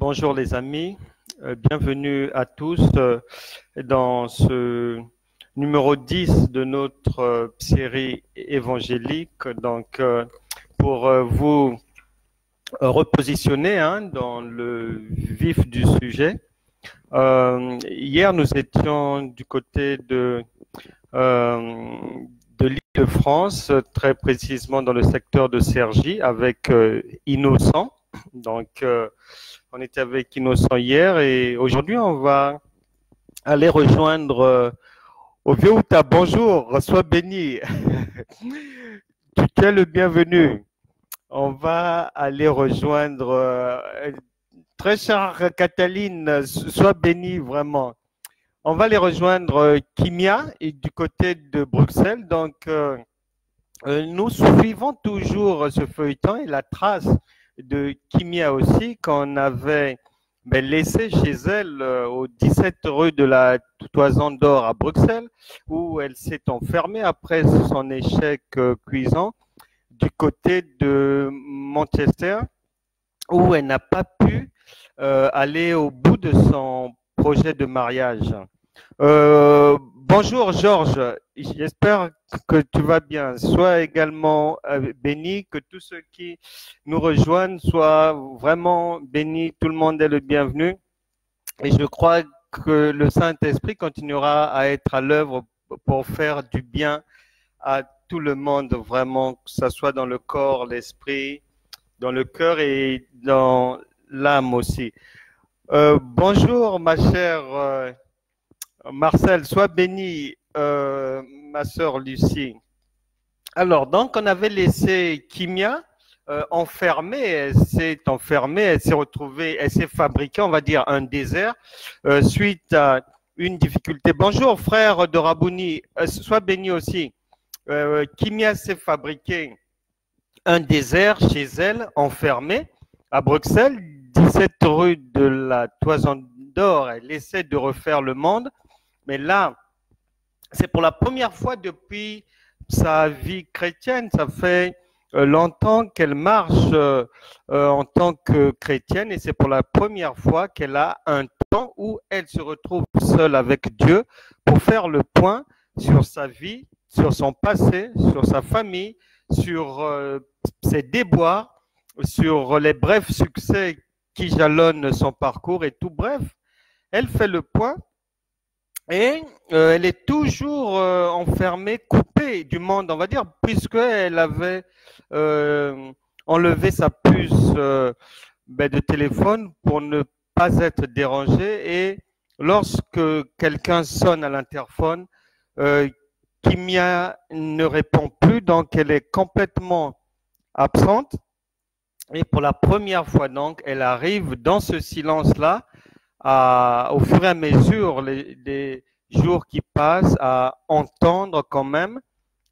Bonjour les amis, bienvenue à tous dans ce numéro 10 de notre série évangélique. Donc, pour vous repositionner dans le vif du sujet, hier nous étions du côté de l'Île-de-France, très précisément dans le secteur de Cergy, avec Innocent. Donc, on était avec Innocent hier et aujourd'hui, on va aller rejoindre au Vieux-Outa. Bonjour, sois béni. Tu es le bienvenu. On va aller rejoindre, très chère Cataline, sois bénie vraiment. On va aller rejoindre Kimia et du côté de Bruxelles. Donc, nous suivons toujours ce feuilleton et la trace de Kimia aussi qu'on avait laissé chez elle au 17 rue de la Toison d'Or à Bruxelles, où elle s'est enfermée après son échec cuisant du côté de Manchester, où elle n'a pas pu aller au bout de son projet de mariage. Bonjour Georges, j'espère que tu vas bien. Sois également béni, que tous ceux qui nous rejoignent soient vraiment bénis. Tout le monde est le bienvenu. Et je crois que le Saint-Esprit continuera à être à l'œuvre pour faire du bien à tout le monde, vraiment, que ce soit dans le corps, l'esprit, dans le cœur et dans l'âme aussi. Bonjour ma chère Marcel, sois béni, ma sœur Lucie. Alors, donc, on avait laissé Kimia enfermée, elle s'est retrouvée, elle s'est fabriquée, on va dire, un désert suite à une difficulté. Bonjour, frère de Rabouni, sois béni aussi. Kimia s'est fabriqué un désert chez elle, enfermée, à Bruxelles, 17 rue de la Toison d'Or. Elle essaie de refaire le monde. Mais là, c'est pour la première fois depuis sa vie chrétienne. Ça fait longtemps qu'elle marche en tant que chrétienne et c'est pour la première fois qu'elle a un temps où elle se retrouve seule avec Dieu pour faire le point sur sa vie, sur son passé, sur sa famille, sur ses déboires, sur les brefs succès qui jalonnent son parcours et tout. Bref, elle fait le point. Et elle est toujours enfermée, coupée du monde, on va dire, puisqu'elle avait enlevé sa puce de téléphone pour ne pas être dérangée. Et lorsque quelqu'un sonne à l'interphone, Kimia ne répond plus, donc elle est complètement absente. Et pour la première fois, donc, elle arrive dans ce silence-là, au fur et à mesure des jours qui passent, à entendre quand même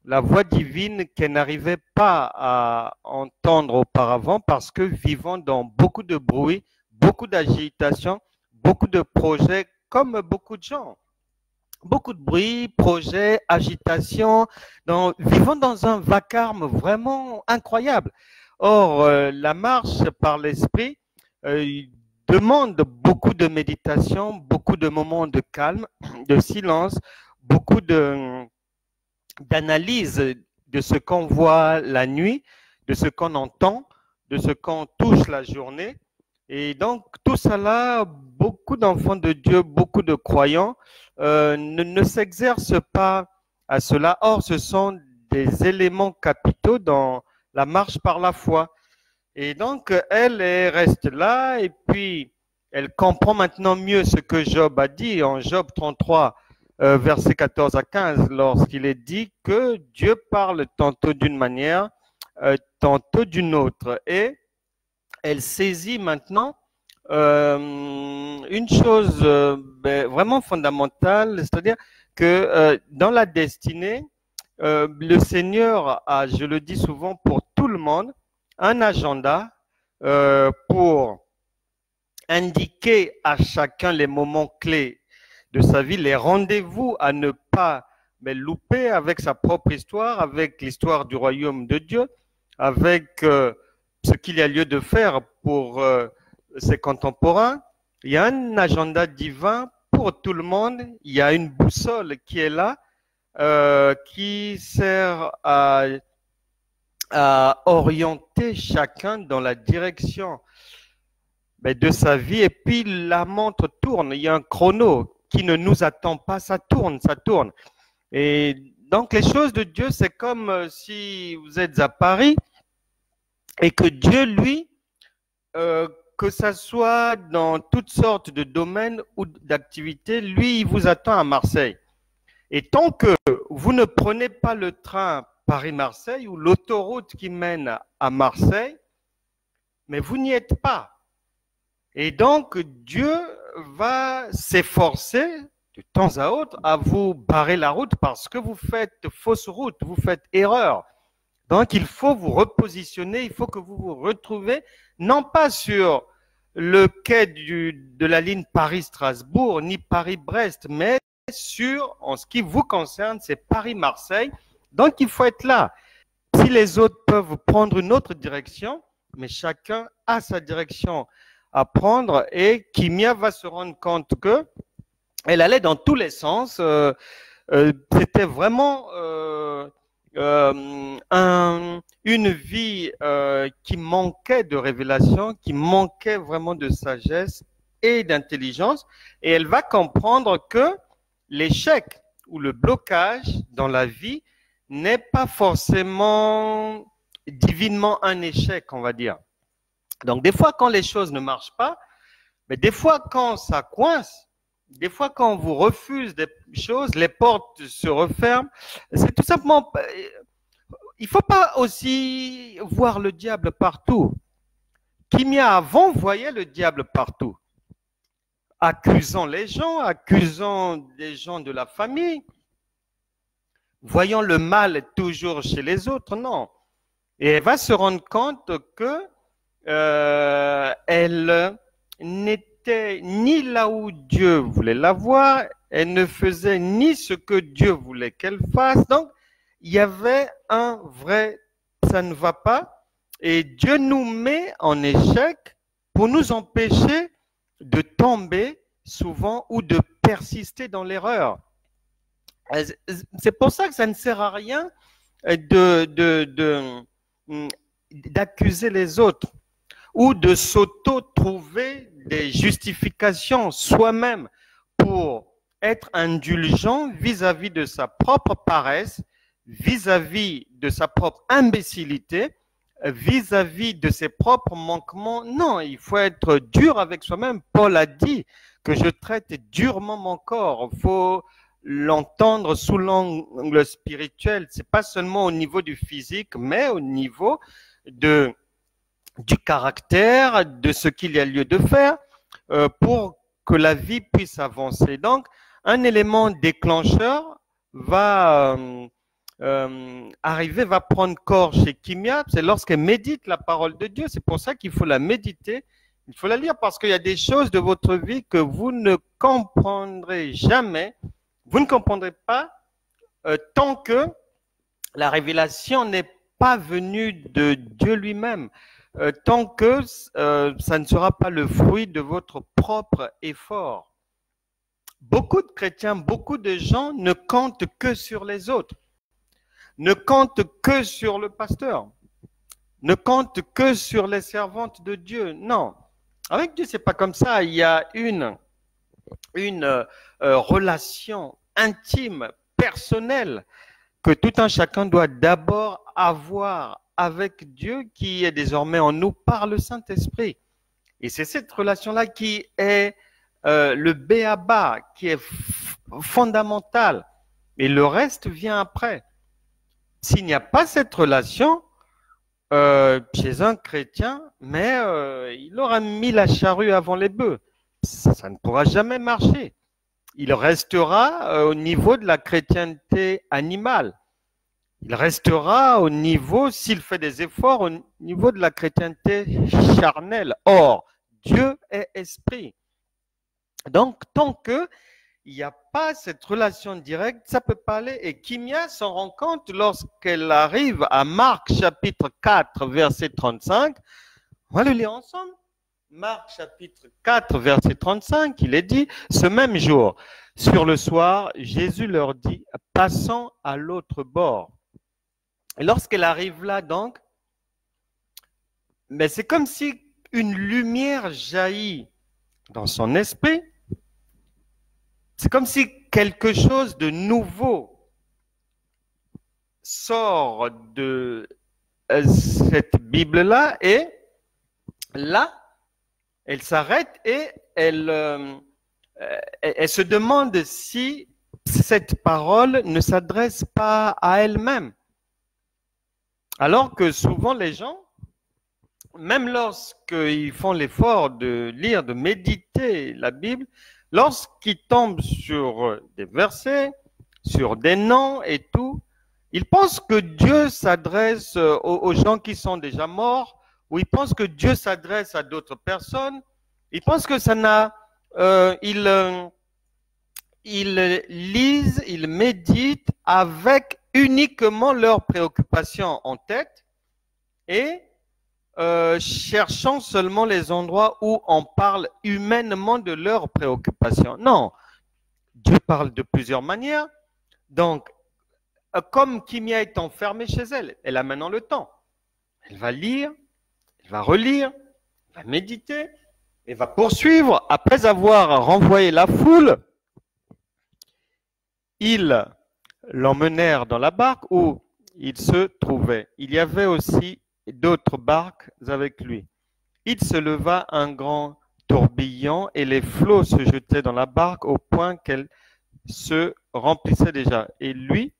la voix divine qu'elle n'arrivait pas à entendre auparavant parce que vivant dans beaucoup de bruit, beaucoup d'agitation, beaucoup de projets, comme beaucoup de gens. Beaucoup de bruit, projets, agitation, vivant dans un vacarme vraiment incroyable. Or, la marche par l'esprit demande beaucoup de méditation, beaucoup de moments de calme, de silence, beaucoup d'analyse de ce qu'on voit la nuit, de ce qu'on entend, de ce qu'on touche la journée. Et donc, tout cela, beaucoup d'enfants de Dieu, beaucoup de croyants ne s'exercent pas à cela. Or, ce sont des éléments capitaux dans la marche par la foi. Et donc, elle reste là et puis elle comprend maintenant mieux ce que Job a dit en Job 33, versets 14 à 15, lorsqu'il est dit que Dieu parle tantôt d'une manière, tantôt d'une autre. Et elle saisit maintenant une chose vraiment fondamentale, c'est-à-dire que dans la destinée, le Seigneur a, je le dis souvent pour tout le monde, un agenda pour indiquer à chacun les moments clés de sa vie, les rendez-vous à ne pas louper avec sa propre histoire, avec l'histoire du royaume de Dieu, avec ce qu'il y a lieu de faire pour ses contemporains. Il y a un agenda divin pour tout le monde. Il y a une boussole qui est là, qui sert à orienter chacun dans la direction de sa vie. Et puis la montre tourne. Il y a un chrono qui ne nous attend pas. Ça tourne, ça tourne. Et donc les choses de Dieu, c'est comme si vous êtes à Paris et que Dieu, lui, que ça soit dans toutes sortes de domaines ou d'activités, lui, il vous attend à Marseille. Et tant que vous ne prenez pas le train Paris-Marseille ou l'autoroute qui mène à Marseille, mais vous n'y êtes pas. Et donc, Dieu va s'efforcer de temps à autre à vous barrer la route parce que vous faites fausse route, vous faites erreur. Donc, il faut vous repositionner, il faut que vous vous retrouvez, non pas sur le quai de la ligne Paris-Strasbourg, ni Paris-Brest, mais sur, en ce qui vous concerne, c'est Paris-Marseille. Donc, il faut être là. Si les autres peuvent prendre une autre direction, mais chacun a sa direction à prendre, et Kimia va se rendre compte que elle allait dans tous les sens. C'était vraiment une vie qui manquait de révélation, qui manquait vraiment de sagesse et d'intelligence. Et elle va comprendre que l'échec ou le blocage dans la vie n'est pas forcément divinement un échec, on va dire. Donc, des fois, quand les choses ne marchent pas, mais des fois, quand ça coince, des fois, quand on vous refuse des choses, les portes se referment. C'est tout simplement, il ne faut pas aussi voir le diable partout. Kimia avant voyait le diable partout, accusant les gens, accusant des gens de la famille, voyant le mal toujours chez les autres, non. Et elle va se rendre compte que elle n'était ni là où Dieu voulait la voir, elle ne faisait ni ce que Dieu voulait qu'elle fasse. Donc, il y avait un vrai ça ne va pas, et Dieu nous met en échec pour nous empêcher de tomber souvent ou de persister dans l'erreur. C'est pour ça que ça ne sert à rien d'accuser les autres ou de s'auto-trouver des justifications soi-même pour être indulgent vis-à-vis de sa propre paresse, vis-à-vis de sa propre imbécilité, vis-à-vis de ses propres manquements. Non, il faut être dur avec soi-même. Paul a dit que je traite durement mon corps. Il faut l'entendre sous l'angle spirituel. C'est pas seulement au niveau du physique, mais au niveau du caractère, de ce qu'il y a lieu de faire pour que la vie puisse avancer. Donc, un élément déclencheur va arriver, va prendre corps chez Kimia, c'est lorsqu'elle médite la parole de Dieu. C'est pour ça qu'il faut la méditer, il faut la lire, parce qu'il y a des choses de votre vie que vous ne comprendrez jamais, vous ne comprendrez pas tant que la révélation n'est pas venue de Dieu lui-même. Tant que ça ne sera pas le fruit de votre propre effort. Beaucoup de chrétiens, beaucoup de gens ne comptent que sur les autres, ne comptent que sur le pasteur, ne comptent que sur les servantes de Dieu. Non, avec Dieu, c'est pas comme ça. Il y a une relation intime, personnelle, que tout un chacun doit d'abord avoir avec Dieu, qui est désormais en nous par le Saint-Esprit. Et c'est cette relation-là qui est le b.a.-ba, qui est fondamentale. Et le reste vient après. S'il n'y a pas cette relation chez un chrétien, mais il aura mis la charrue avant les bœufs. Ça ne pourra jamais marcher. Il restera au niveau de la chrétienté animale. Il restera au niveau, s'il fait des efforts, au niveau de la chrétienté charnelle. Or, Dieu est esprit. Donc, tant qu'il n'y a pas cette relation directe, ça peut pas aller. Et Kimia s'en rend compte lorsqu'elle arrive à Marc chapitre 4, verset 35. On va le lire ensemble. Marc chapitre 4, verset 35, il est dit, ce même jour, sur le soir, Jésus leur dit, passons à l'autre bord. Et lorsqu'elle arrive là, donc, mais c'est comme si une lumière jaillit dans son esprit. C'est comme si quelque chose de nouveau sort de cette Bible-là et là, elle s'arrête et elle se demande si cette parole ne s'adresse pas à elle-même. Alors que souvent les gens, même lorsqu'ils font l'effort de lire, de méditer la Bible, lorsqu'ils tombent sur des versets, sur des noms et tout, ils pensent que Dieu s'adresse aux gens qui sont déjà morts, ou ils pensent que Dieu s'adresse à d'autres personnes. Ils pensent que ça n'a... ils lisent, ils méditent avec uniquement leurs préoccupations en tête et cherchant seulement les endroits où on parle humainement de leurs préoccupations. Non, Dieu parle de plusieurs manières. Donc, comme Kimia est enfermée chez elle, elle a maintenant le temps. Elle va lire, elle va relire, elle va méditer, elle va poursuivre. Après avoir renvoyé la foule, ils l'emmenèrent dans la barque où il se trouvait. Il y avait aussi d'autres barques avec lui. Il se leva un grand tourbillon et les flots se jetaient dans la barque au point qu'elle se remplissait déjà. Et lui,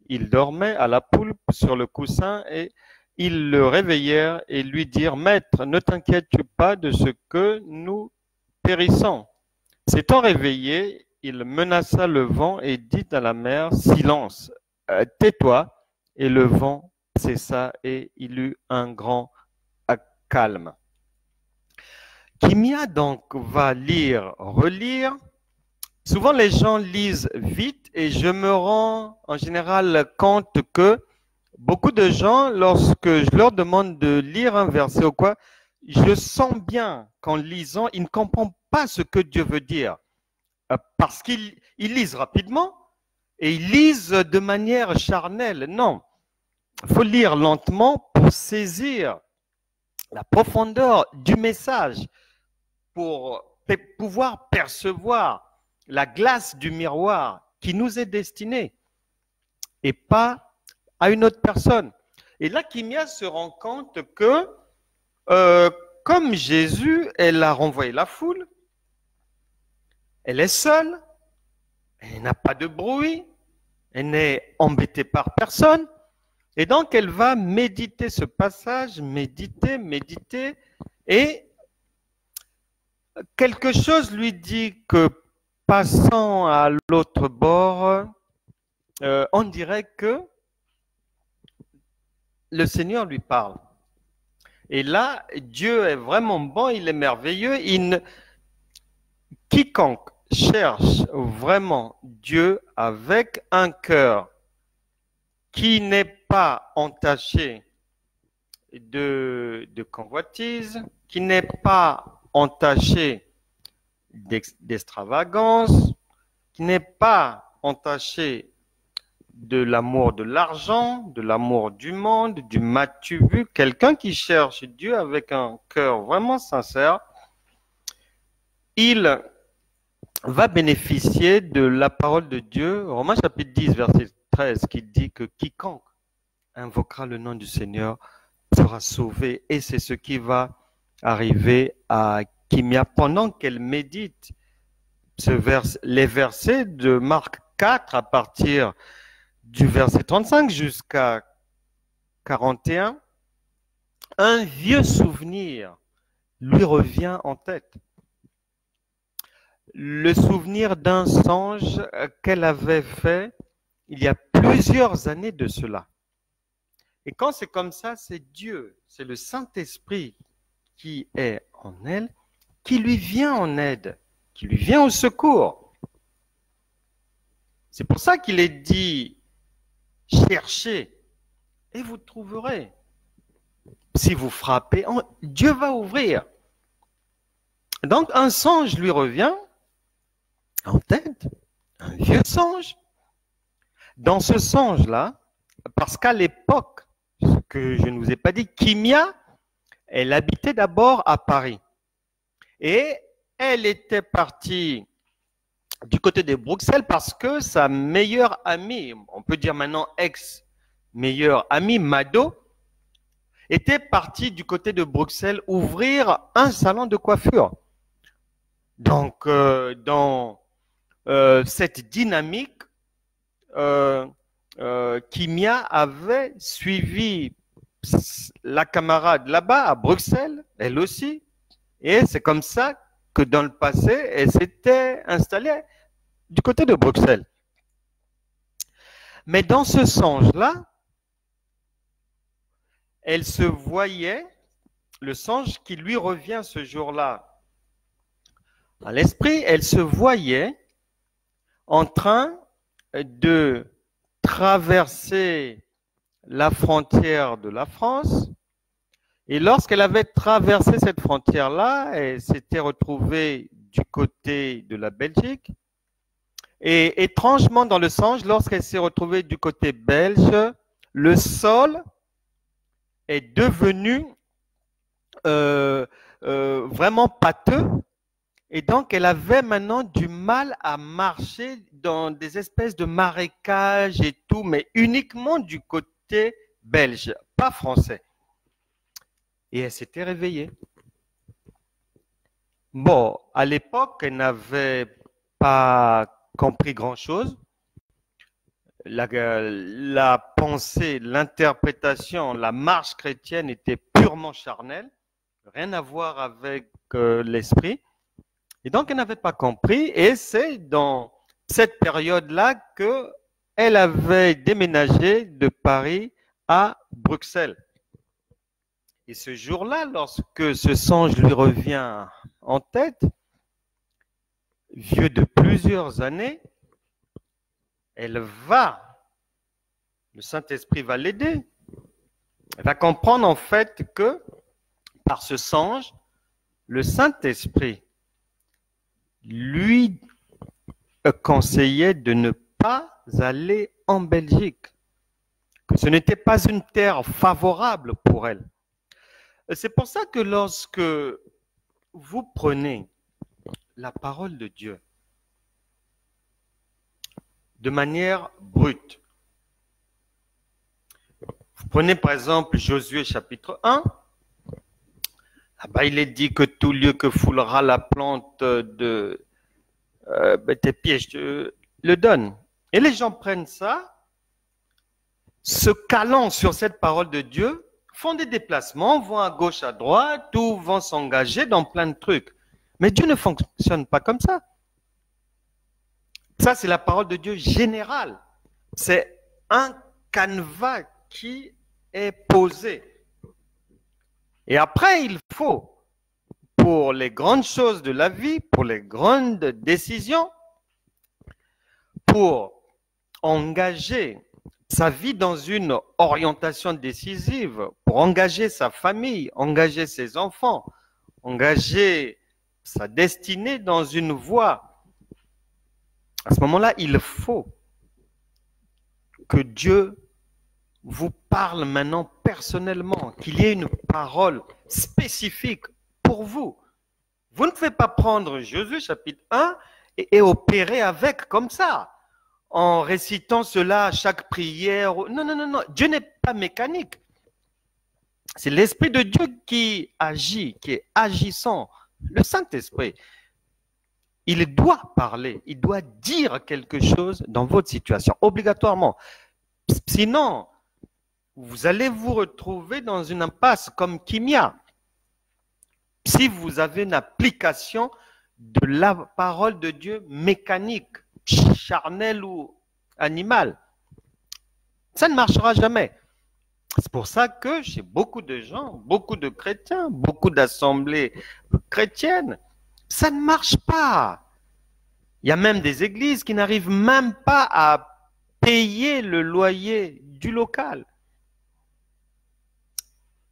il dormait à la poulpe sur le coussin et ils le réveillèrent et lui dirent, Maître, ne t'inquiètes-tu pas de ce que nous périssons? S'étant réveillé, il menaça le vent et dit à la mer, Silence, tais-toi. Et le vent cessa et il eut un grand calme. Kimia donc va lire, relire. Souvent les gens lisent vite et je me rends en général compte que beaucoup de gens, lorsque je leur demande de lire un verset ou quoi, je sens bien qu'en lisant, ils ne comprennent pas ce que Dieu veut dire. Parce qu'ils lisent rapidement et ils lisent de manière charnelle. Non, il faut lire lentement pour saisir la profondeur du message, pour pouvoir percevoir la glace du miroir qui nous est destinée et pas à une autre personne. Et là, Kimia se rend compte que, comme Jésus, elle a renvoyé la foule, elle est seule, elle n'a pas de bruit, elle n'est embêtée par personne. Et donc, elle va méditer ce passage, méditer, et quelque chose lui dit que passant à l'autre bord, on dirait que le Seigneur lui parle. Et là, Dieu est vraiment bon, il est merveilleux. Quiconque cherche vraiment Dieu avec un cœur qui n'est pas entaché de convoitise, qui n'est pas entaché d'extravagance, qui n'est pas entaché de l'amour de l'argent, de l'amour du monde, du m'as-tu vu, quelqu'un qui cherche Dieu avec un cœur vraiment sincère, il va bénéficier de la parole de Dieu, Romains chapitre 10, verset 13, qui dit que quiconque invoquera le nom du Seigneur sera sauvé. Et c'est ce qui va arriver à Kimia pendant qu'elle médite les versets de Marc 4 à partir du verset 35 jusqu'à 41. Un vieux souvenir lui revient en tête. Le souvenir d'un songe qu'elle avait fait il y a plusieurs années de cela. Et quand c'est comme ça, c'est Dieu, c'est le Saint-Esprit qui est en elle, qui lui vient en aide, qui lui vient au secours. C'est pour ça qu'il est dit, cherchez et vous trouverez. Si vous frappez, Dieu va ouvrir. Donc, un songe lui revient en tête, un vieux songe. Dans ce songe-là, parce qu'à l'époque, ce que je ne vous ai pas dit, Kimia, elle habitait d'abord à Paris. Et elle était partie du côté de Bruxelles parce que sa meilleure amie, on peut dire maintenant ex-meilleure amie, Mado, était partie du côté de Bruxelles ouvrir un salon de coiffure. Donc, dans cette dynamique, Kimia avait suivi la camarade là-bas à Bruxelles, elle aussi, et c'est comme ça que dans le passé, elle s'était installée du côté de Bruxelles. Mais dans ce songe-là, elle se voyait, le songe qui lui revient ce jour-là à l'esprit, elle se voyait en train de traverser la frontière de la France. Et lorsqu'elle avait traversé cette frontière-là, elle s'était retrouvée du côté de la Belgique. Et étrangement, dans le songe, lorsqu'elle s'est retrouvée du côté belge, le sol est devenu vraiment pâteux. Et donc, elle avait maintenant du mal à marcher dans des espèces de marécages et tout, mais uniquement du côté belge, pas français. Et elle s'était réveillée. Bon, à l'époque, elle n'avait pas compris grand-chose. La pensée, l'interprétation, la marche chrétienne était purement charnelle, rien à voir avec l'esprit. Et donc, elle n'avait pas compris. Et c'est dans cette période-là qu'elle avait déménagé de Paris à Bruxelles. Et ce jour-là, lorsque ce songe lui revient en tête, vieux de plusieurs années, elle va, le Saint-Esprit va l'aider. Elle va comprendre en fait que par ce songe, le Saint-Esprit lui conseillait de ne pas aller en Belgique, que ce n'était pas une terre favorable pour elle. C'est pour ça que lorsque vous prenez la parole de Dieu de manière brute, vous prenez par exemple Josué chapitre 1, là-bas il est dit que tout lieu que foulera la plante de tes pieds, je te le donne. Et les gens prennent ça, se calant sur cette parole de Dieu, font des déplacements, vont à gauche, à droite, ou vont s'engager dans plein de trucs. Mais Dieu ne fonctionne pas comme ça. Ça, c'est la parole de Dieu générale. C'est un canevas qui est posé. Et après, il faut, pour les grandes choses de la vie, pour les grandes décisions, pour engager sa vie dans une orientation décisive, pour engager sa famille, engager ses enfants, engager sa destinée dans une voie. À ce moment-là, il faut que Dieu vous parle maintenant personnellement, qu'il y ait une parole spécifique pour vous. Vous ne pouvez pas prendre Josué chapitre 1 et opérer avec comme ça, en récitant cela à chaque prière. Non, non, non, non. Dieu n'est pas mécanique. C'est l'Esprit de Dieu qui agit, qui est agissant. Le Saint-Esprit, il doit parler, il doit dire quelque chose dans votre situation, obligatoirement. Sinon, vous allez vous retrouver dans une impasse comme Kimia. Si vous avez une application de la parole de Dieu mécanique, charnelle ou animale, ça ne marchera jamais. C'est pour ça que chez beaucoup de gens, beaucoup de chrétiens, beaucoup d'assemblées chrétiennes, ça ne marche pas. Il y a même des églises qui n'arrivent même pas à payer le loyer du local.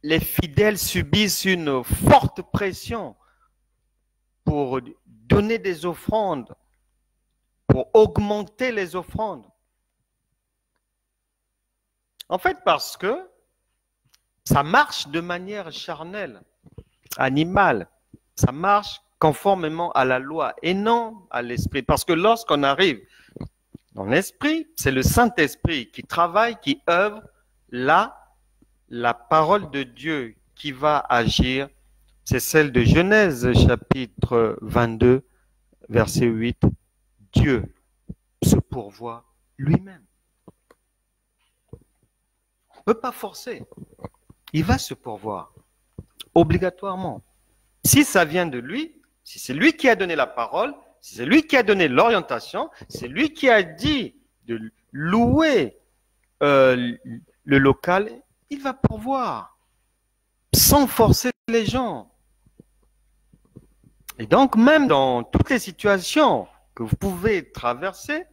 Les fidèles subissent une forte pression pour donner des offrandes, pour augmenter les offrandes. En fait, parce que ça marche de manière charnelle, animale. Ça marche conformément à la loi et non à l'esprit. Parce que lorsqu'on arrive dans l'esprit, c'est le Saint-Esprit qui travaille, qui œuvre. Là, la parole de Dieu qui va agir, c'est celle de Genèse chapitre 22, verset 8. Dieu se pourvoit lui-même. On ne peut pas forcer. Il va se pourvoir, obligatoirement. Si ça vient de lui, si c'est lui qui a donné la parole, si c'est lui qui a donné l'orientation, c'est lui qui a dit de louer le local, il va pourvoir, sans forcer les gens. Et donc, même dans toutes les situations que vous pouvez traverser,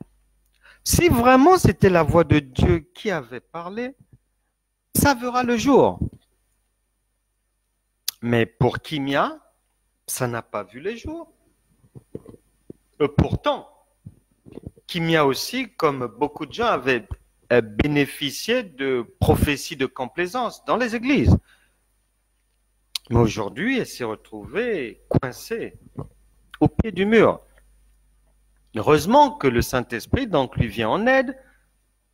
si vraiment c'était la voix de Dieu qui avait parlé, ça verra le jour. Mais pour Kimia, ça n'a pas vu les jours. Pourtant, Kimia aussi, comme beaucoup de gens, avait bénéficié de prophéties de complaisance dans les églises. Mais aujourd'hui, elle s'est retrouvée coincée au pied du mur. Heureusement que le Saint-Esprit donc lui vient en aide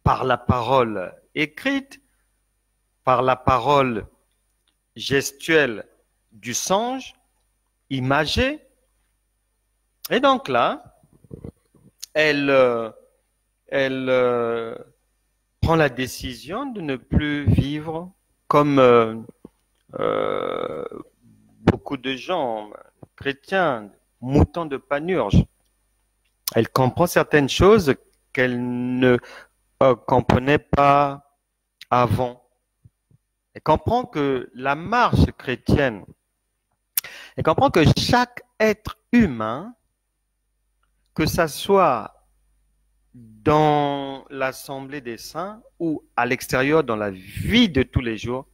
par la parole écrite, par la parole gestuelle du songe, imagée. Et donc là, elle prend la décision de ne plus vivre comme beaucoup de gens, chrétiens, moutons de panurge. Elle comprend certaines choses qu'elle ne comprenait pas avant. Elle comprend que la marche chrétienne, elle comprend que chaque être humain, que ça soit dans l'assemblée des saints ou à l'extérieur dans la vie de tous les jours,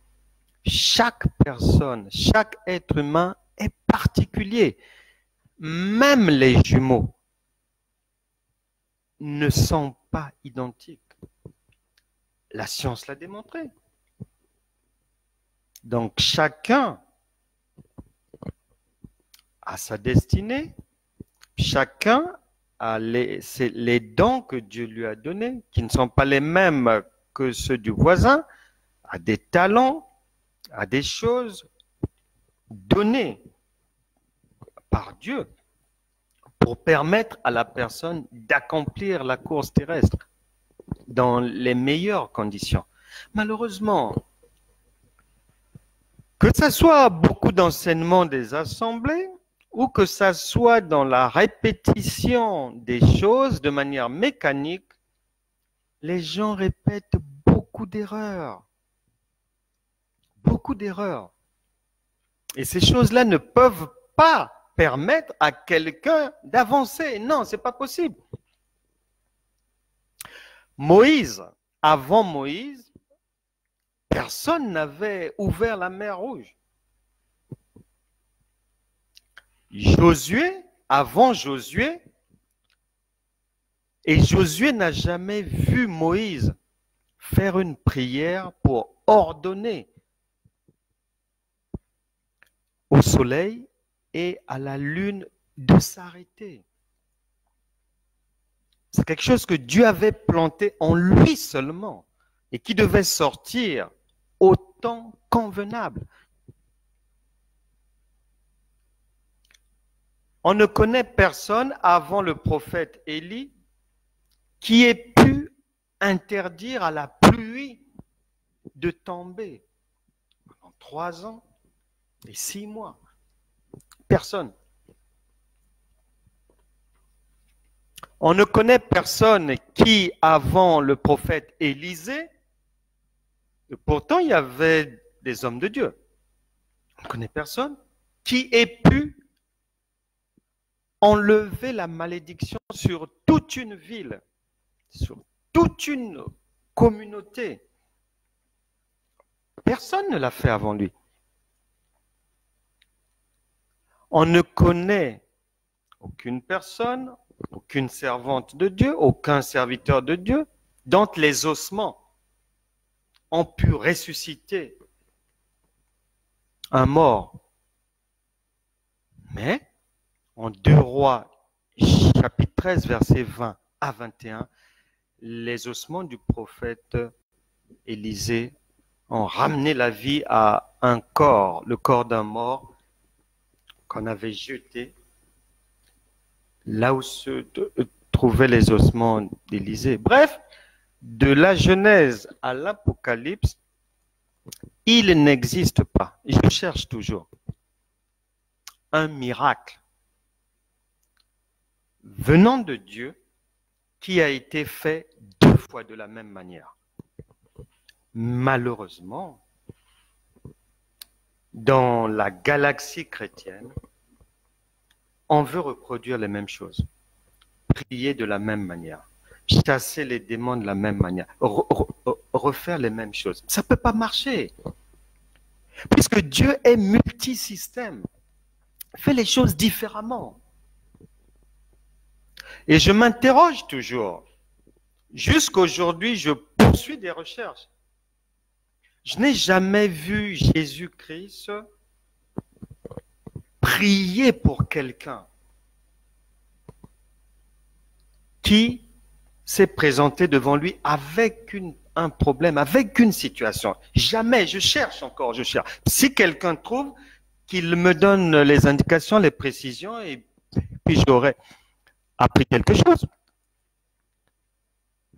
chaque personne, chaque être humain est particulier. Même les jumeaux ne sont pas identiques. La science l'a démontré. Donc chacun a sa destinée, chacun a les dons que Dieu lui a donnés, qui ne sont pas les mêmes que ceux du voisin, a des talents, a des choses données par Dieu pour permettre à la personne d'accomplir la course terrestre dans les meilleures conditions. Malheureusement, que ce soit beaucoup d'enseignements des assemblées ou que ce soit dans la répétition des choses de manière mécanique, les gens répètent beaucoup d'erreurs. Beaucoup d'erreurs. Et ces choses-là ne peuvent pas permettre à quelqu'un d'avancer. Non, ce n'est pas possible. Moïse, avant Moïse, personne n'avait ouvert la mer Rouge. Josué, avant Josué, et Josué n'a jamais vu Moïse faire une prière pour ordonner au soleil et à la lune de s'arrêter. C'est quelque chose que Dieu avait planté en lui seulement et qui devait sortir au temps convenable. On ne connaît personne avant le prophète Élie qui ait pu interdire à la pluie de tomber pendant 3 ans et 6 mois. Personne. On ne connaît personne qui, avant le prophète Élisée, et pourtant il y avait des hommes de Dieu, on ne connaît personne qui ait pu enlever la malédiction sur toute une ville, sur toute une communauté. Personne ne l'a fait avant lui. On ne connaît aucune personne, aucune servante de Dieu, aucun serviteur de Dieu, dont les ossements ont pu ressusciter un mort. Mais, en 2 Rois, chapitre 13, versets 20 à 21, les ossements du prophète Élisée ont ramené la vie à un corps, le corps d'un mort qu'on avait jeté là où se trouvaient les ossements d'Élisée. Bref, de la Genèse à l'Apocalypse, il n'existe pas, je cherche toujours, un miracle venant de Dieu qui a été fait 2 fois de la même manière. Malheureusement, dans la galaxie chrétienne, on veut reproduire les mêmes choses, prier de la même manière, chasser les démons de la même manière, refaire les mêmes choses. Ça ne peut pas marcher. Puisque Dieu est multisystème, fait les choses différemment. Et je m'interroge toujours. Jusqu'aujourd'hui, je poursuis des recherches. Je n'ai jamais vu Jésus-Christ prier pour quelqu'un qui s'est présenté devant lui avec un problème, avec une situation. Jamais, je cherche encore, je cherche. Si quelqu'un trouve, qu'il me donne les indications, les précisions, et puis j'aurai appris quelque chose.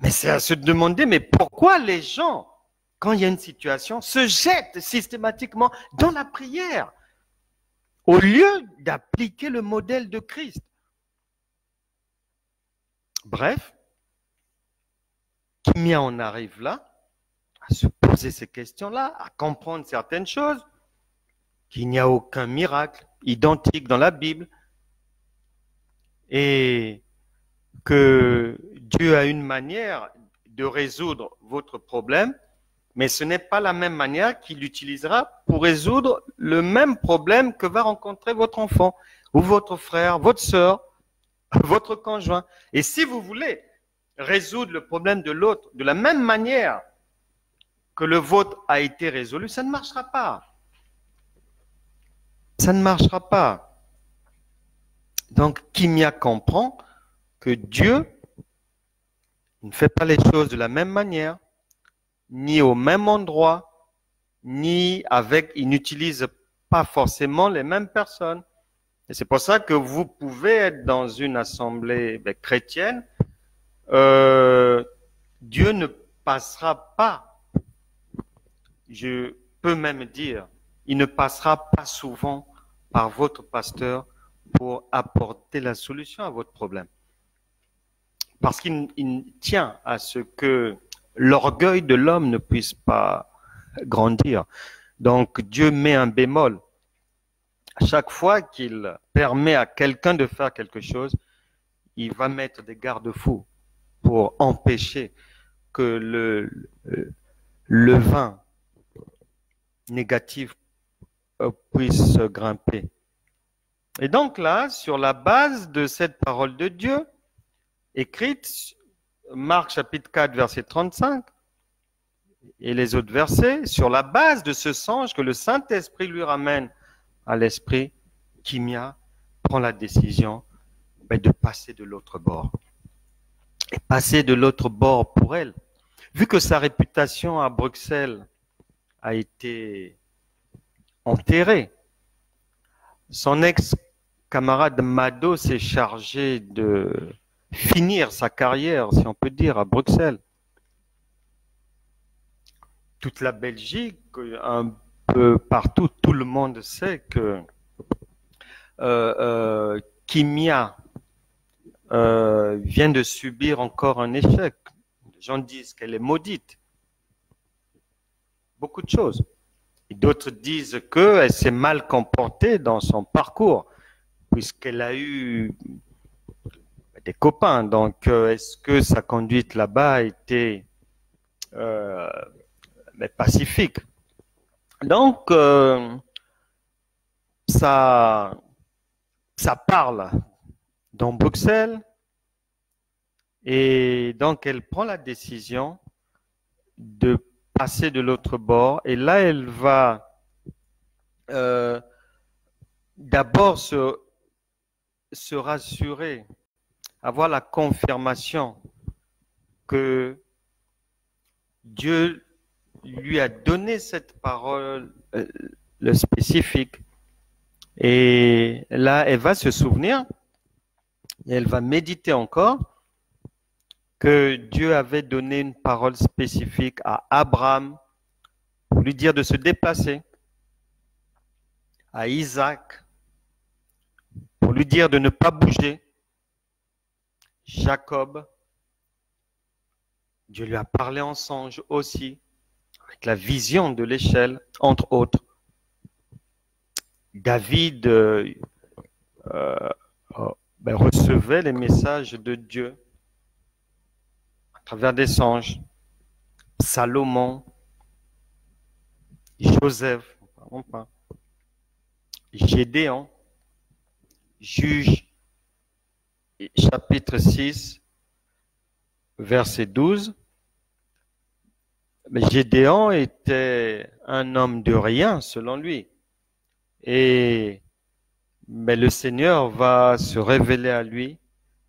Mais c'est à se demander, mais pourquoi les gens, quand il y a une situation, se jettent systématiquement dans la prière au lieu d'appliquer le modèle de Christ? Bref, Kimia en arrive là, à se poser ces questions-là, à comprendre certaines choses, qu'il n'y a aucun miracle identique dans la Bible et que Dieu a une manière de résoudre votre problème, mais ce n'est pas la même manière qu'il utilisera pour résoudre le même problème que va rencontrer votre enfant ou votre frère, votre sœur, votre conjoint. Et si vous voulez résoudre le problème de l'autre de la même manière que le vôtre a été résolu, ça ne marchera pas. Ça ne marchera pas. Donc, Kimia comprend que Dieu ne fait pas les choses de la même manière, ni au même endroit, ni avec, il n'utilise pas forcément les mêmes personnes. Et c'est pour ça que vous pouvez être dans une assemblée chrétienne, Dieu ne passera pas, je peux même dire, il ne passera pas souvent par votre pasteur pour apporter la solution à votre problème. Parce qu'il tient à ce que l'orgueil de l'homme ne puisse pas grandir. Donc Dieu met un bémol. À chaque fois qu'il permet à quelqu'un de faire quelque chose, il va mettre des garde-fous pour empêcher que le vin négatif puisse grimper. Et donc là, sur la base de cette parole de Dieu, écrite, Marc chapitre 4, verset 35, et les autres versets, sur la base de ce songe que le Saint-Esprit lui ramène à l'esprit, Kimia prend la décision de passer de l'autre bord. Et passer de l'autre bord pour elle. Vu que sa réputation à Bruxelles a été enterrée, son ex-camarade Mado s'est chargé de finir sa carrière, si on peut dire, à Bruxelles. Toute la Belgique, un peu partout, tout le monde sait que Kimia vient de subir encore un échec. Les gens disent qu'elle est maudite. Beaucoup de choses. Et d'autres disent qu'elle s'est mal comportée dans son parcours, puisqu'elle a eu des copains. Donc, est-ce que sa conduite là-bas a été pacifique? Donc, ça parle dans Bruxelles. Et donc, elle prend la décision de passer de l'autre bord. Et là, elle va d'abord se rassurer, avoir la confirmation que Dieu lui a donné cette parole le spécifique. Et là, elle va se souvenir, et elle va méditer encore, que Dieu avait donné une parole spécifique à Abraham pour lui dire de se déplacer, à Isaac pour lui dire de ne pas bouger, Jacob, Dieu lui a parlé en songe aussi, avec la vision de l'échelle, entre autres. David recevait les messages de Dieu à travers des songes. Salomon, Joseph, Gédéon, Juge, chapitre 6, verset 12. Mais Gédéon était un homme de rien, selon lui. Mais le Seigneur va se révéler à lui,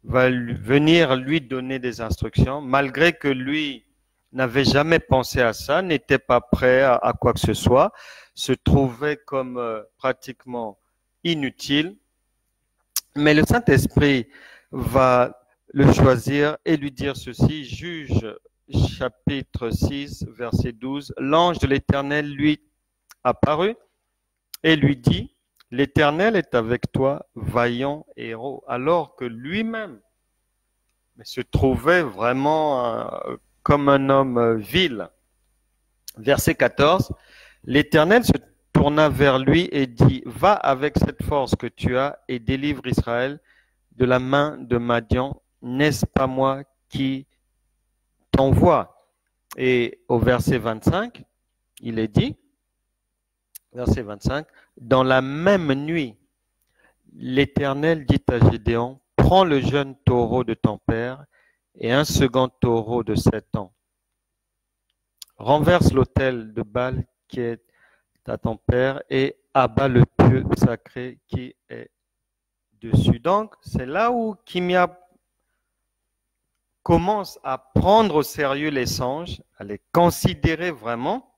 va venir lui donner des instructions, malgré que lui n'avait jamais pensé à ça, n'était pas prêt à quoi que ce soit, se trouvait comme pratiquement inutile. Mais le Saint-Esprit va le choisir et lui dire ceci, Juge chapitre 6, verset 12, l'ange de l'Éternel lui apparut et lui dit, l'Éternel est avec toi, vaillant héros, alors que lui-même se trouvait vraiment comme un homme vil. Verset 14, l'Éternel se tourna vers lui et dit, va avec cette force que tu as et délivre Israël de la main de Madian, n'est-ce pas moi qui t'envoie? Et au verset 25, il est dit, verset 25, dans la même nuit, l'Éternel dit à Gédéon, prends le jeune taureau de ton père et un second taureau de 7 ans. Renverse l'autel de Baal qui est à ton père et abat le pieu sacré qui est dessus. Donc, c'est là où Kimia commence à prendre au sérieux les songes, à les considérer vraiment,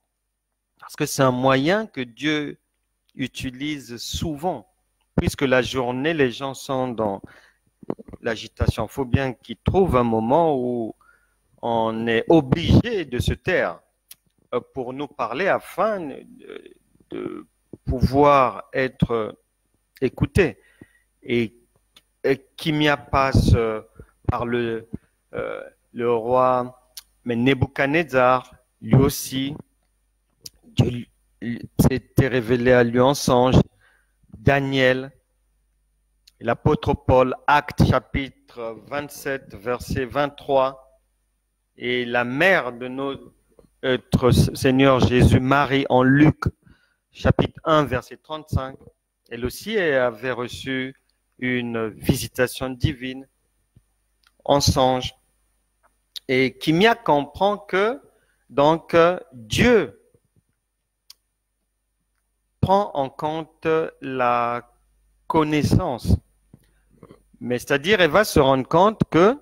parce que c'est un moyen que Dieu utilise souvent, puisque la journée, les gens sont dans l'agitation. Il faut bien qu'ils trouvent un moment où on est obligé de se taire pour nous parler afin de pouvoir être écouté. Et Kimia passe par le roi Nebuchadnezzar, lui aussi, Dieu s'était révélé à lui en songe, Daniel, l'apôtre Paul, Actes chapitre 27, verset 23, et la mère de notre Seigneur Jésus, Marie, en Luc chapitre 1, verset 35, elle aussi avait reçu une visitation divine en songe. Et Kimia comprend que donc Dieu prend en compte la connaissance, mais c'est-à-dire elle va se rendre compte que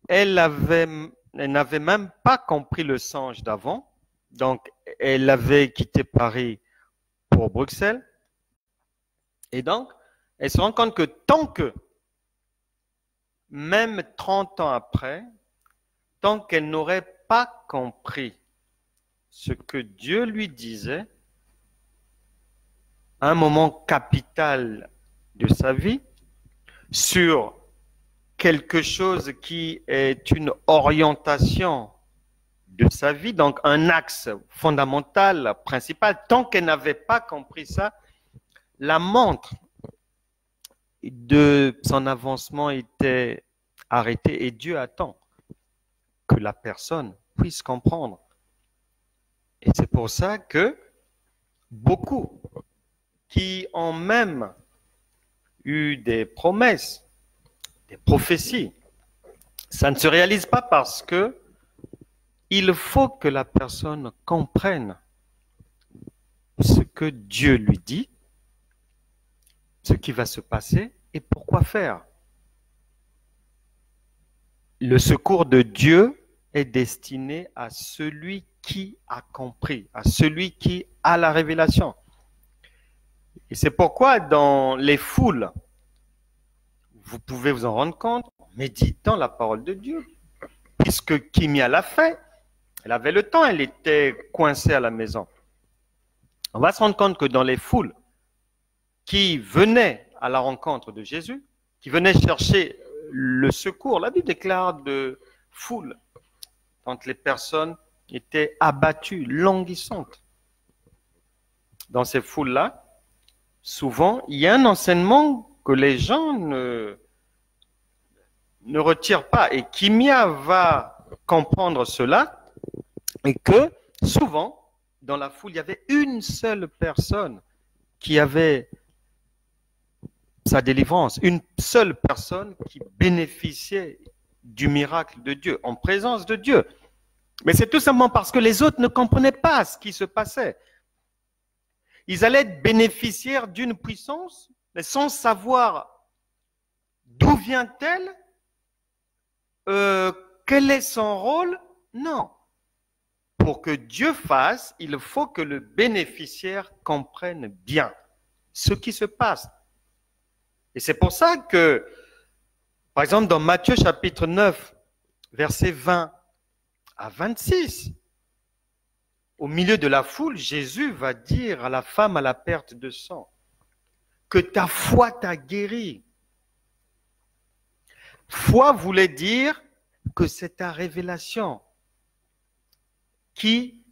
elle n'avait même pas compris le songe d'avant, donc elle avait quitté Paris pour Bruxelles, et donc elle se rend compte que tant que même 30 ans après, tant qu'elle n'aurait pas compris ce que Dieu lui disait, à un moment capital de sa vie, sur quelque chose qui est une orientation de sa vie, donc un axe fondamental, principal, tant qu'elle n'avait pas compris ça, la montre de son avancement était arrêtée et Dieu attend que la personne puisse comprendre. Et c'est pour ça que beaucoup qui ont même eu des promesses, des prophéties. Ça ne se réalise pas parce que il faut que la personne comprenne ce que Dieu lui dit, ce qui va se passer et pourquoi faire. Le secours de Dieu est destiné à celui qui a compris, à celui qui a la révélation. Et c'est pourquoi dans les foules, vous pouvez vous en rendre compte en méditant la parole de Dieu. Puisque Kimia l'a fait, elle avait le temps, elle était coincée à la maison. On va se rendre compte que dans les foules qui venaient à la rencontre de Jésus, qui venaient chercher le secours, la Bible déclare de foule, quand les personnes étaient abattues, languissantes. Dans ces foules-là, souvent, il y a un enseignement que les gens ne retirent pas. Et Kimia va comprendre cela, et que souvent, dans la foule, il y avait une seule personne qui avait sa délivrance, une seule personne qui bénéficiait du miracle de Dieu, en présence de Dieu. Mais c'est tout simplement parce que les autres ne comprenaient pas ce qui se passait. Ils allaient être bénéficiaires d'une puissance, mais sans savoir d'où vient-elle, quel est son rôle. Non. Pour que Dieu fasse, il faut que le bénéficiaire comprenne bien ce qui se passe. Et c'est pour ça que, par exemple, dans Matthieu chapitre 9, versets 20 à 26, au milieu de la foule, Jésus va dire à la femme à la perte de sang que ta foi t'a guéri. Foi voulait dire que c'est ta révélation qui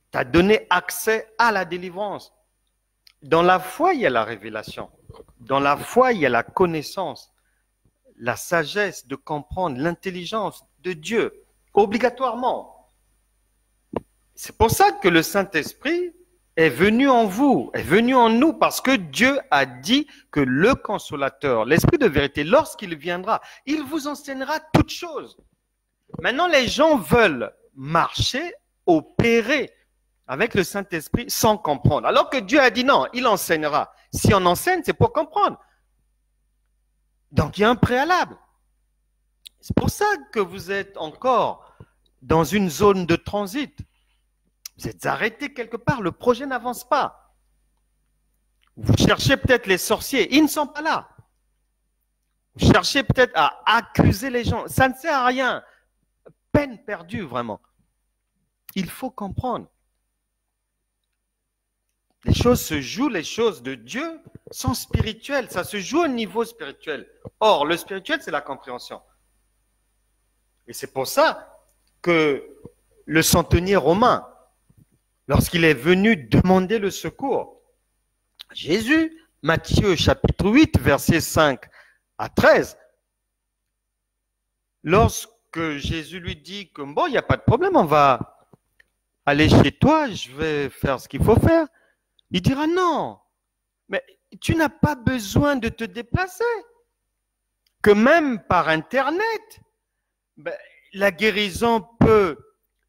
t'a donné accès à la délivrance. Dans la foi, il y a la révélation. Dans la foi, il y a la connaissance, la sagesse de comprendre, l'intelligence de Dieu, obligatoirement. C'est pour ça que le Saint-Esprit est venu en vous, est venu en nous, parce que Dieu a dit que le Consolateur, l'Esprit de vérité, lorsqu'il viendra, il vous enseignera toutes choses. Maintenant, les gens veulent marcher, opérer avec le Saint-Esprit sans comprendre. Alors que Dieu a dit non, il enseignera. Si on enseigne, c'est pour comprendre. Donc, il y a un préalable. C'est pour ça que vous êtes encore dans une zone de transit. Vous êtes arrêté quelque part, le projet n'avance pas. Vous cherchez peut-être les sorciers, ils ne sont pas là. Vous cherchez peut-être à accuser les gens, ça ne sert à rien. Peine perdue, vraiment. Il faut comprendre. Les choses se jouent, les choses de Dieu sont spirituelles, ça se joue au niveau spirituel. Or, le spirituel, c'est la compréhension. Et c'est pour ça que le centenier romain, lorsqu'il est venu demander le secours, Jésus, Matthieu chapitre 8, versets 5 à 13, lorsque Jésus lui dit que bon, il n'y a pas de problème, on va aller chez toi, je vais faire ce qu'il faut faire, il dira non, mais tu n'as pas besoin de te déplacer, que même par Internet, ben, la guérison peut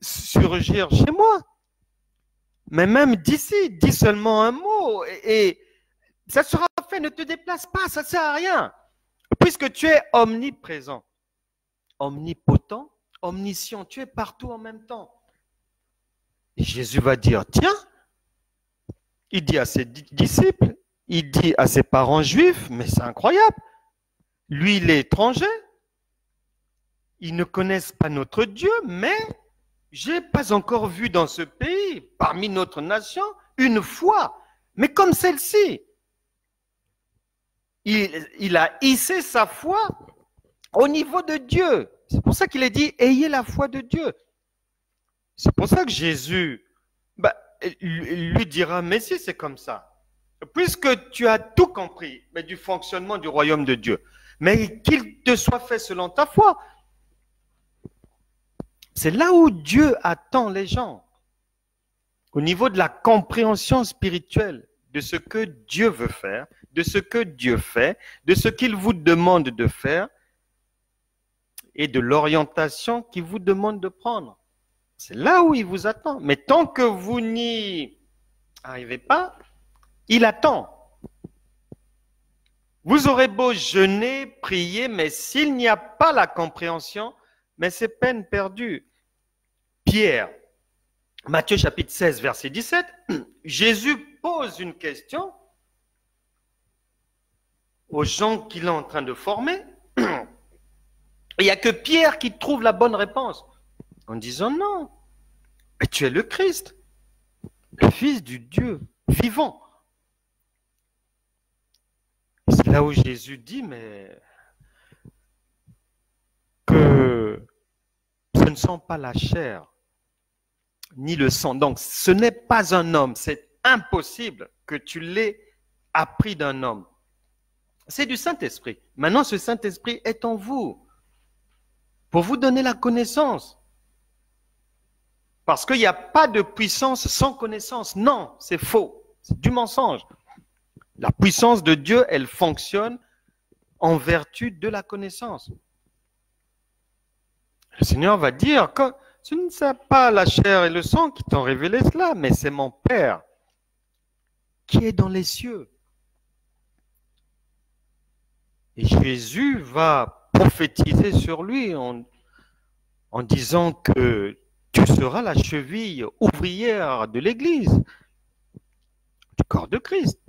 surgir chez moi. Mais même d'ici, dis seulement un mot et ça sera fait, ne te déplace pas, ça ne sert à rien. Puisque tu es omniprésent, omnipotent, omniscient, tu es partout en même temps. Et Jésus va dire, tiens, il dit à ses disciples, il dit à ses parents juifs, mais c'est incroyable, lui il est étranger, ils ne connaissent pas notre Dieu, mais je n'ai pas encore vu dans ce pays, parmi notre nation, une foi, mais comme celle-ci. Il a hissé sa foi au niveau de Dieu. C'est pour ça qu'il est dit, ayez la foi de Dieu. C'est pour ça que Jésus lui dira, mais si c'est comme ça, puisque tu as tout compris mais du fonctionnement du royaume de Dieu, mais qu'il te soit fait selon ta foi. C'est là où Dieu attend les gens, au niveau de la compréhension spirituelle de ce que Dieu veut faire, de ce que Dieu fait, de ce qu'il vous demande de faire et de l'orientation qu'il vous demande de prendre. C'est là où il vous attend. Mais tant que vous n'y arrivez pas, il attend. Vous aurez beau jeûner, prier, mais s'il n'y a pas la compréhension, mais c'est peine perdue. Pierre, Matthieu chapitre 16, verset 17, Jésus pose une question aux gens qu'il est en train de former. Il n'y a que Pierre qui trouve la bonne réponse en disant non, mais tu es le Christ, le Fils du Dieu vivant. C'est là où Jésus dit, mais que ce ne sont pas la chair ni le sang. Donc, ce n'est pas un homme. C'est impossible que tu l'aies appris d'un homme. C'est du Saint-Esprit. Maintenant, ce Saint-Esprit est en vous pour vous donner la connaissance. Parce qu'il n'y a pas de puissance sans connaissance. Non, c'est faux. C'est du mensonge. La puissance de Dieu, elle fonctionne en vertu de la connaissance. Le Seigneur va dire que ce n'est pas la chair et le sang qui t'ont révélé cela, mais c'est mon Père qui est dans les cieux. Et Jésus va prophétiser sur lui en disant que tu seras la cheville ouvrière de l'Église, du corps de Christ.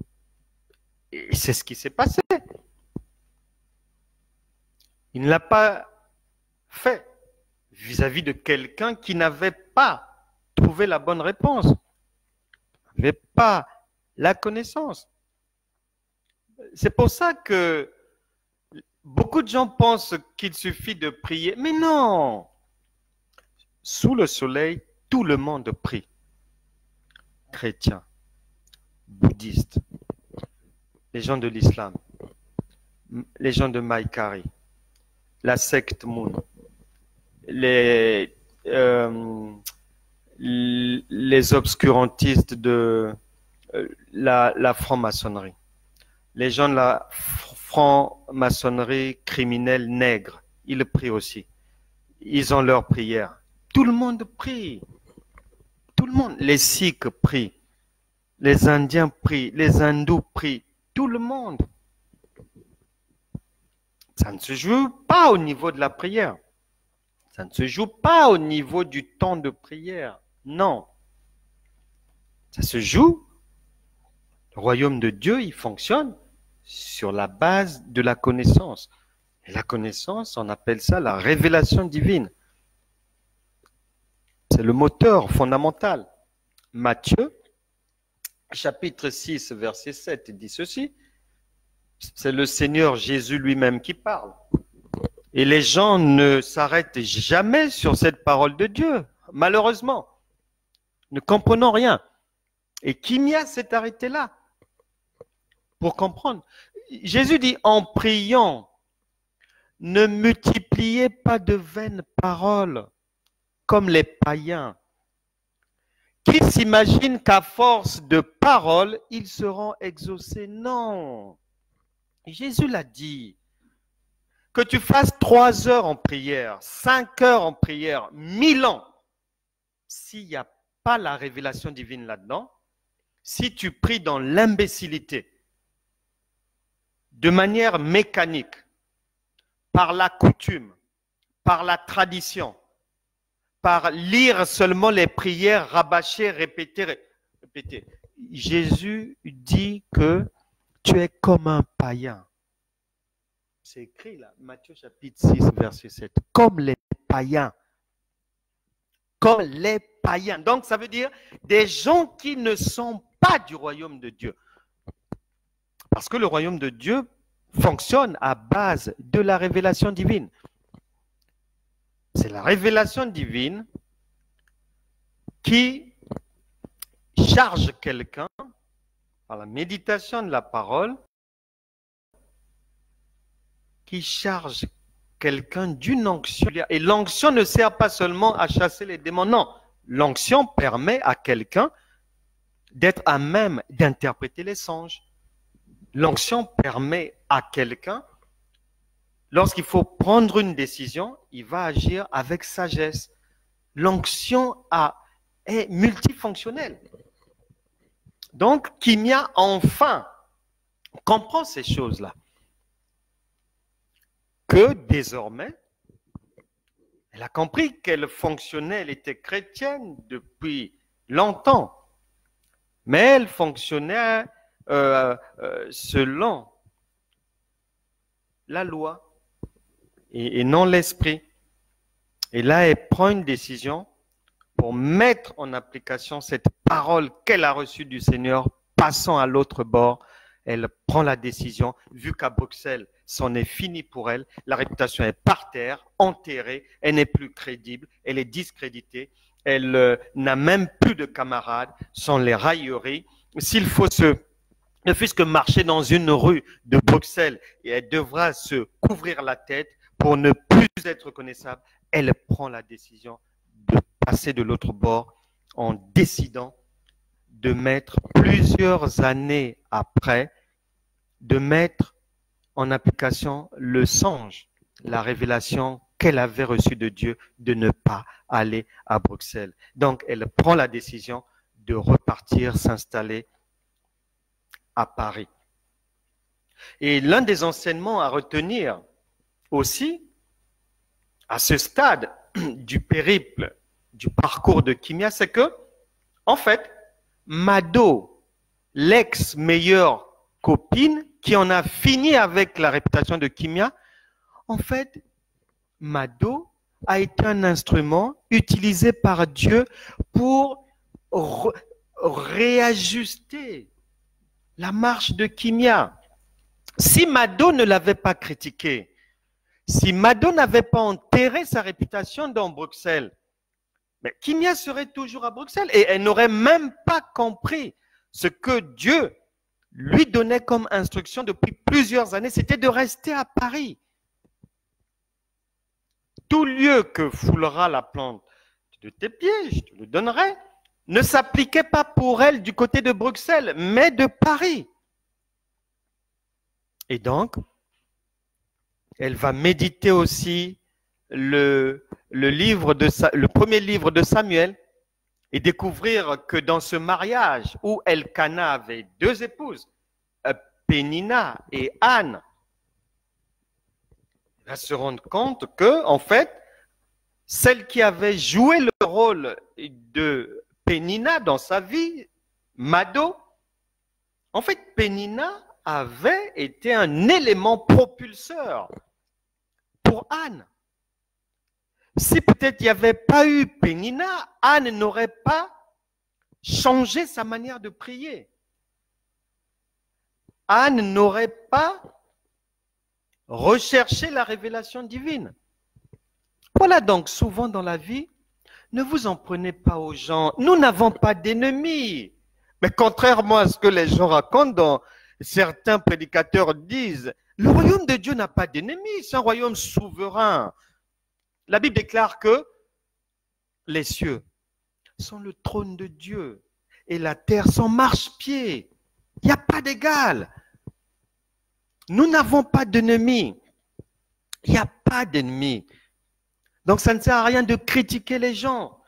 Et c'est ce qui s'est passé. Il ne l'a pas fait vis-à-vis de quelqu'un qui n'avait pas trouvé la bonne réponse, n'avait pas la connaissance. C'est pour ça que beaucoup de gens pensent qu'il suffit de prier. Mais non! Sous le soleil, tout le monde prie. Chrétiens, bouddhistes, les gens de l'islam, les gens de Maïkari, la secte Moon, les obscurantistes de la franc-maçonnerie, les gens de la franc-maçonnerie criminelle nègre, ils prient aussi. Ils ont leur prière. Tout le monde prie. Tout le monde. Les Sikhs prient. Les Indiens prient. Les Hindous prient. Tout le monde. Ça ne se joue pas au niveau de la prière. Ça ne se joue pas au niveau du temps de prière. Non. Ça se joue. Le royaume de Dieu, il fonctionne sur la base de la connaissance. Et la connaissance, on appelle ça la révélation divine. C'est le moteur fondamental. Matthieu, chapitre 6, verset 7, dit ceci. C'est le Seigneur Jésus lui-même qui parle. Et les gens ne s'arrêtent jamais sur cette parole de Dieu, malheureusement. Ne comprenons rien. Et Kimia s'est arrêté là pour comprendre. Jésus dit, en priant, ne multipliez pas de vaines paroles comme les païens, qui s'imaginent qu'à force de paroles, ils seront exaucés. Non. Jésus l'a dit. Que tu fasses 3 heures en prière, 5 heures en prière, 1000 ans, s'il n'y a pas la révélation divine là-dedans, si tu pries dans l'imbécilité, de manière mécanique, par la coutume, par la tradition, par lire seulement les prières rabâchées, répétées. Jésus dit que tu es comme un païen. C'est écrit là, Matthieu chapitre 6, verset 7. Comme les païens. Comme les païens. Donc ça veut dire des gens qui ne sont pas du royaume de Dieu. Parce que le royaume de Dieu fonctionne à base de la révélation divine. C'est la révélation divine qui charge quelqu'un par la méditation de la parole, qui charge quelqu'un d'une onction. Et l'onction ne sert pas seulement à chasser les démons, non. L'onction permet à quelqu'un d'être à même d'interpréter les songes. L'onction permet à quelqu'un, lorsqu'il faut prendre une décision, il va agir avec sagesse. L'onction est multifonctionnelle. Donc, Kimia, enfin, comprend ces choses-là. Que désormais, elle a compris qu'elle fonctionnait, elle était chrétienne depuis longtemps, mais elle fonctionnait selon la loi et non l'esprit. Et là, elle prend une décision pour mettre en application cette parole qu'elle a reçue du Seigneur, passant à l'autre bord. Elle prend la décision, vu qu'à Bruxelles, c'en est fini pour elle, la réputation est par terre, enterrée, elle n'est plus crédible, elle est discréditée, elle n'a même plus de camarades, sont les railleries. S'il faut ne fût-ce que marcher dans une rue de Bruxelles, et elle devra se couvrir la tête pour ne plus être reconnaissable, elle prend la décision de passer de l'autre bord en décidant de mettre plusieurs années après, de mettre en application le songe, la révélation qu'elle avait reçue de Dieu de ne pas aller à Bruxelles. Donc, elle prend la décision de repartir s'installer à Paris. Et l'un des enseignements à retenir aussi, à ce stade du périple, du parcours de Kimia, c'est que, en fait, Mado, l'ex-meilleure copine, qui en a fini avec la réputation de Kimia, en fait, Mado a été un instrument utilisé par Dieu pour réajuster la marche de Kimia. Si Mado ne l'avait pas critiqué, si Mado n'avait pas enterré sa réputation dans Bruxelles, mais Kimia serait toujours à Bruxelles et elle n'aurait même pas compris ce que Dieu lui donnait comme instruction depuis plusieurs années, c'était de rester à Paris. Tout lieu que foulera la plante de tes pieds, je te le donnerai, ne s'appliquait pas pour elle du côté de Bruxelles, mais de Paris. Et donc, elle va méditer aussi le premier livre de Samuel et découvrir que dans ce mariage où Elkana avait deux épouses, Pénina et Anne, elle va se rendre compte que, en fait, celle qui avait joué le rôle de Pénina dans sa vie, Mado, en fait, Pénina avait été un élément propulseur pour Anne. Si peut-être il n'y avait pas eu Pénina, Anne n'aurait pas changé sa manière de prier. Anne n'aurait pas recherché la révélation divine. Voilà donc souvent dans la vie, ne vous en prenez pas aux gens. Nous n'avons pas d'ennemis. Mais contrairement à ce que les gens racontent, certains prédicateurs disent, le royaume de Dieu n'a pas d'ennemis, c'est un royaume souverain. La Bible déclare que les cieux sont le trône de Dieu et la terre son marchepied. Il n'y a pas d'égal. Nous n'avons pas d'ennemis. Il n'y a pas d'ennemis. Donc ça ne sert à rien de critiquer les gens.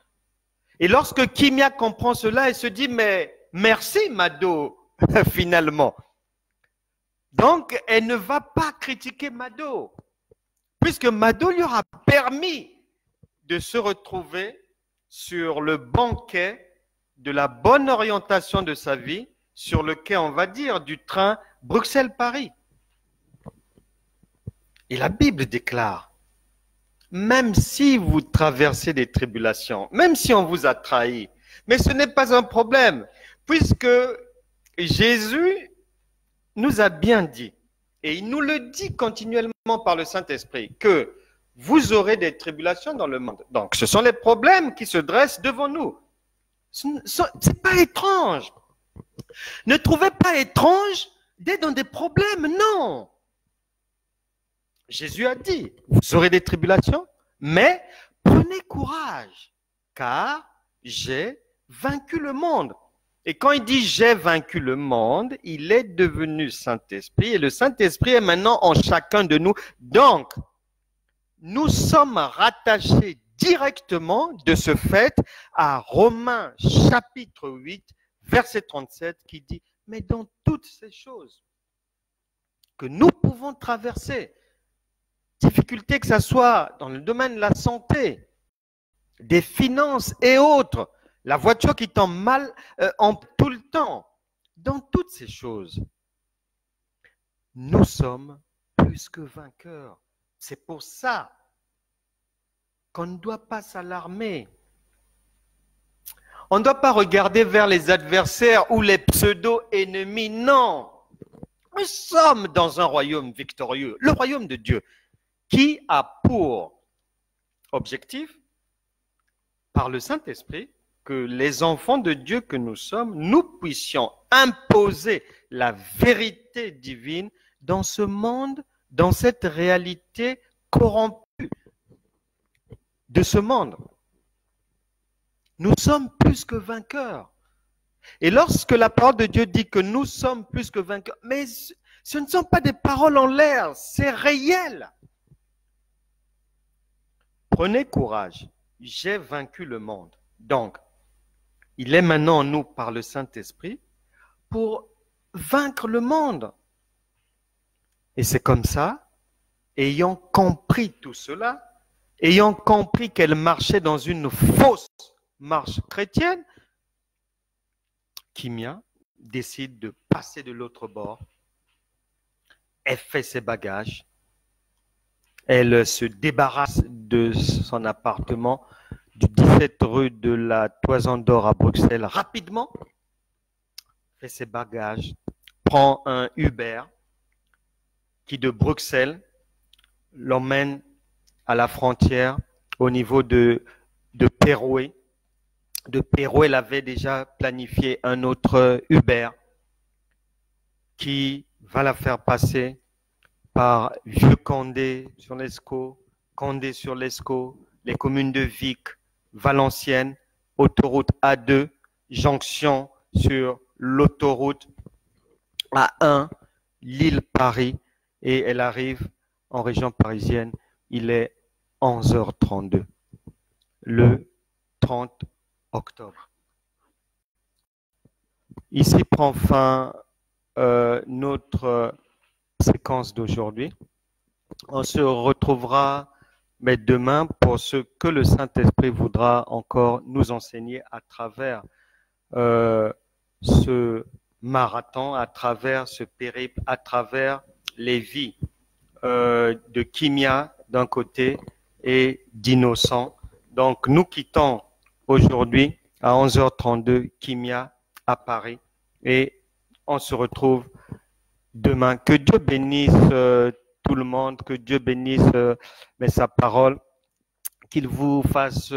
Et lorsque Kimia comprend cela, elle se dit, mais merci Mado, finalement. Donc elle ne va pas critiquer Mado, puisque Mado lui aura permis de se retrouver sur le banquet de la bonne orientation de sa vie, sur le quai, on va dire, du train Bruxelles-Paris. Et la Bible déclare, même si vous traversez des tribulations, même si on vous a trahi, mais ce n'est pas un problème, puisque Jésus nous a bien dit, et il nous le dit continuellement par le Saint-Esprit, que vous aurez des tribulations dans le monde. Donc, ce sont les problèmes qui se dressent devant nous. Ce n'est pas étrange. Ne trouvez pas étrange d'être dans des problèmes, non. Jésus a dit, vous aurez des tribulations, mais prenez courage, car j'ai vaincu le monde. Et quand il dit j'ai vaincu le monde, il est devenu Saint-Esprit et le Saint-Esprit est maintenant en chacun de nous. Donc, nous sommes rattachés directement de ce fait à Romains chapitre 8, verset 37 qui dit « Mais dans toutes ces choses que nous pouvons traverser, difficultés que ce soit dans le domaine de la santé, des finances et autres, la voiture qui tombe mal en tout le temps, dans toutes ces choses, nous sommes plus que vainqueurs. » C'est pour ça qu'on ne doit pas s'alarmer. On ne doit pas regarder vers les adversaires ou les pseudo-ennemis. Non, nous sommes dans un royaume victorieux, le royaume de Dieu, qui a pour objectif, par le Saint-Esprit, que les enfants de Dieu que nous sommes, nous puissions imposer la vérité divine dans ce monde, dans cette réalité corrompue de ce monde. Nous sommes plus que vainqueurs. Et lorsque la parole de Dieu dit que nous sommes plus que vainqueurs, mais ce ne sont pas des paroles en l'air, c'est réel. Prenez courage, j'ai vaincu le monde. Donc, il est maintenant en nous par le Saint-Esprit pour vaincre le monde. Et c'est comme ça, ayant compris tout cela, ayant compris qu'elle marchait dans une fausse marche chrétienne, Kimia décide de passer de l'autre bord. Elle fait ses bagages. Elle se débarrasse de son appartement du 17 rue de la Toison d'Or à Bruxelles rapidement, fait ses bagages, prend un Uber qui de Bruxelles l'emmène à la frontière au niveau de Péroué. De Péroué, elle avait déjà planifié un autre Uber qui va la faire passer par Vieux-Condé sur l'Escaut, Condé sur l'Escaut, les communes de Vic, Valenciennes, autoroute A2, jonction sur l'autoroute A1, Lille-Paris, et elle arrive en région parisienne. Il est 11h32, le 30 octobre. Ici prend fin notre séquence d'aujourd'hui. On se retrouvera mais demain pour ce que le Saint-Esprit voudra encore nous enseigner à travers ce marathon, à travers ce périple, à travers les vies de Kimia d'un côté et d'Innocent. Donc nous quittons aujourd'hui à 11h32 Kimia à Paris et on se retrouve demain. Que Dieu bénisse tout le monde, que Dieu bénisse sa parole, qu'il vous fasse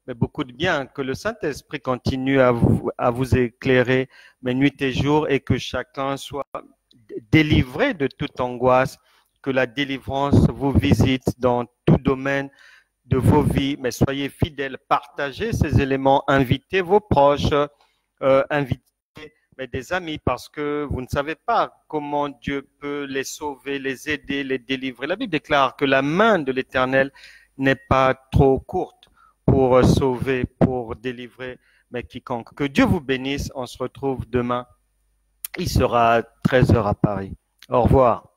beaucoup de bien, que le Saint-Esprit continue à vous éclairer nuit et jour et que chacun soit délivré de toute angoisse, que la délivrance vous visite dans tout domaine de vos vies, mais soyez fidèles, partagez ces éléments, invitez vos proches, invitez des amis, parce que vous ne savez pas comment Dieu peut les sauver, les aider, les délivrer. La Bible déclare que la main de l'Éternel n'est pas trop courte pour sauver, pour délivrer, mais quiconque. Que Dieu vous bénisse. On se retrouve demain. Il sera 13h à Paris. Au revoir.